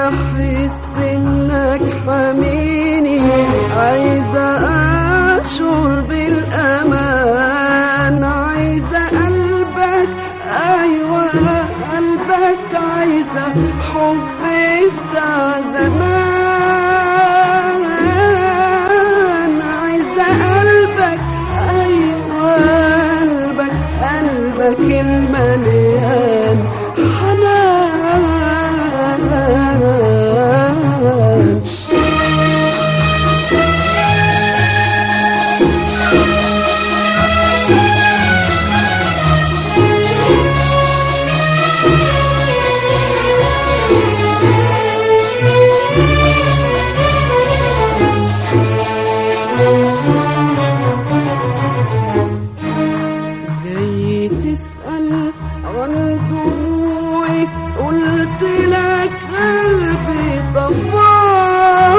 احس انك حاميني، عايزة اشعر بالامان، عايزة قلبك ايوه قلبك، عايزة حبي بتاع زمان، عايزة قلبك ايوه قلبك المليان حنان. جاي تسأل عن دموعي، قلت لك قلبي طفاها،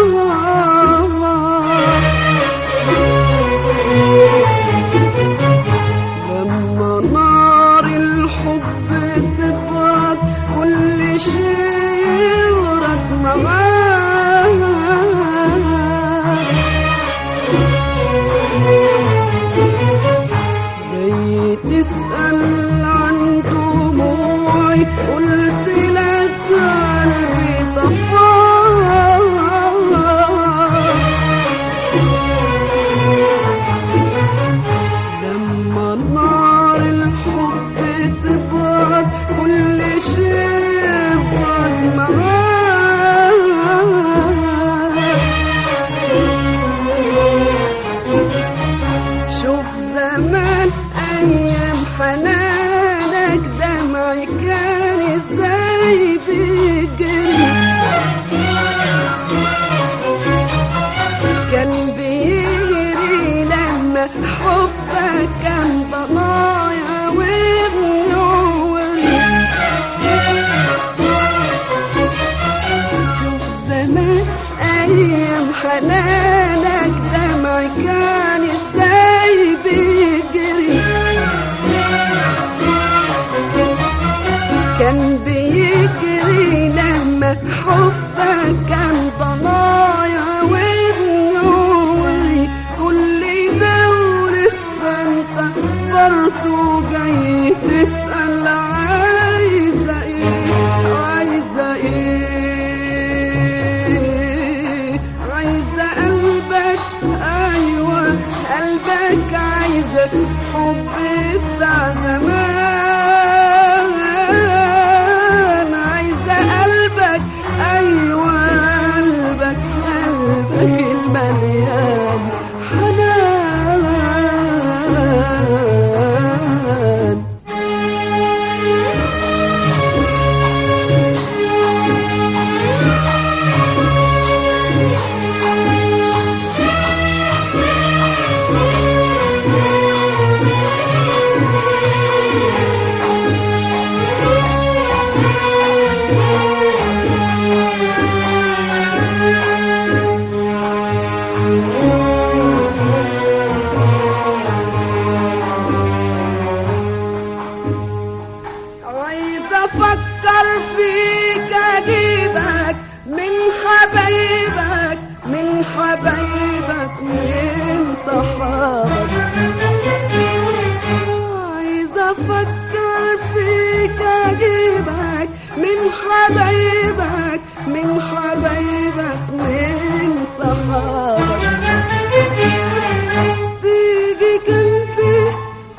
لما نار الحب تبرد كل شيء يبرد معاها. جاي تسأل عن دموعي، قلت لك قلبي طفاها، لما نار الحب تبرد كل شيء يبرد معاها. شوف زمان ايام حنانك، دمعي كان ازاي بيجري، كان بيجري لما حبك كان ضنايا وبنوري. شوف زمان ايام حنانك، دمعي كان ازاي بيجري، كان بيجري لما حبك كان ضنايا وبنوري. كل دور السنة برضو جاي تسأل عايزة ايه، عايزة ايه، عايزة قلبك ايوه قلبك، عايزة حبي بتاع زمان، عايزة قلبك ايوه قلبك المليان حنان. افكر فيك اجيبك من حبايبك، من حبايبك من صحابك، عايزة افكر فيك اجيبك من حبايبك، من حبايبك من صحابك، تيجي جنبي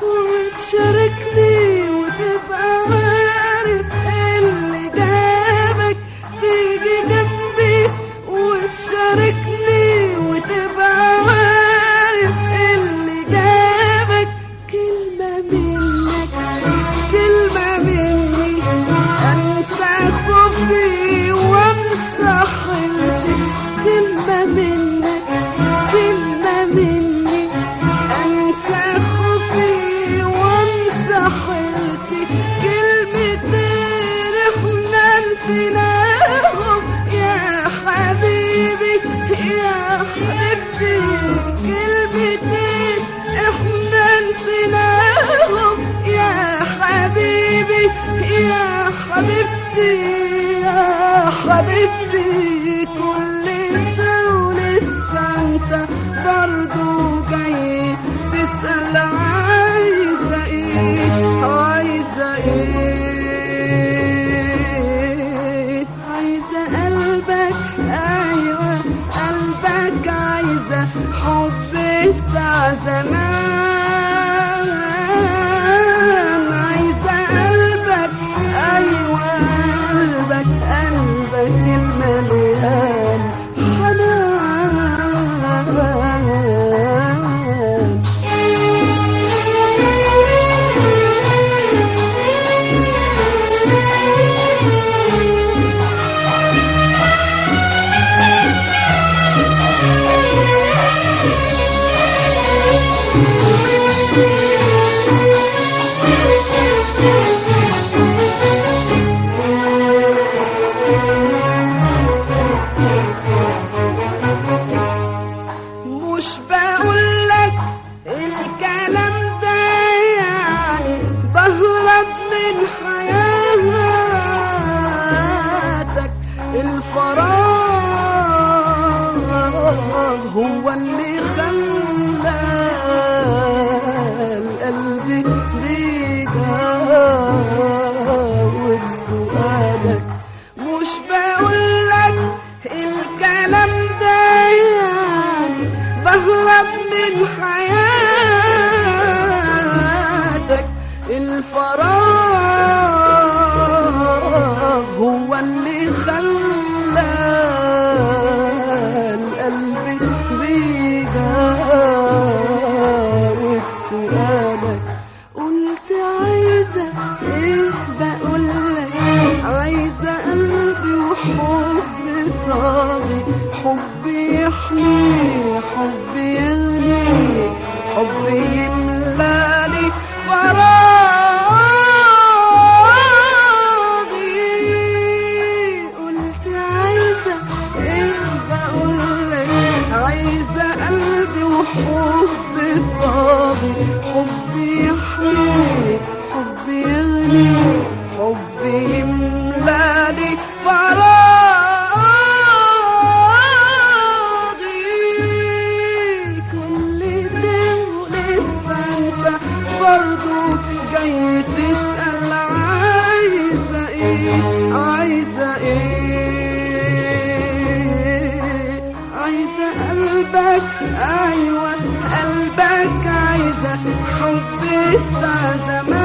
وتشاركني وتبقى عارف اللي جابك، تيجي جنبي دلوقتي كل ده ولسه انت برضو جاي تسأل عايزة ايه عايزة ايه عايزة قلبك ايوه قلبك عايزة حب بتاع زمان عايزة قلبك ايوه قلبك المليان مش بقولك الكلام ده يعني بهرب من حياتك الفراغ هو اللي خلى القلب بيجاوب سؤالك مش بقولك الكلام ده يعني بهرب من حياتك الفراغ هو اللي خلى القلب بيجاوب سؤالك قلت عايزة ايه بقولك عايزة قلبي وحب طاغي حب يحمي حب يغني حب يملاني فراغي قلت عايزة ايه بقولك عايزة قلبي وحب طاغي حب يحمي حب يغني حب يملاني فراغي كل ده ولسه انت برضو جاي تسأل عايزة ايه عايزة ايه عايزة قلبك ايوه قلبك عايزة حب بتاع زمان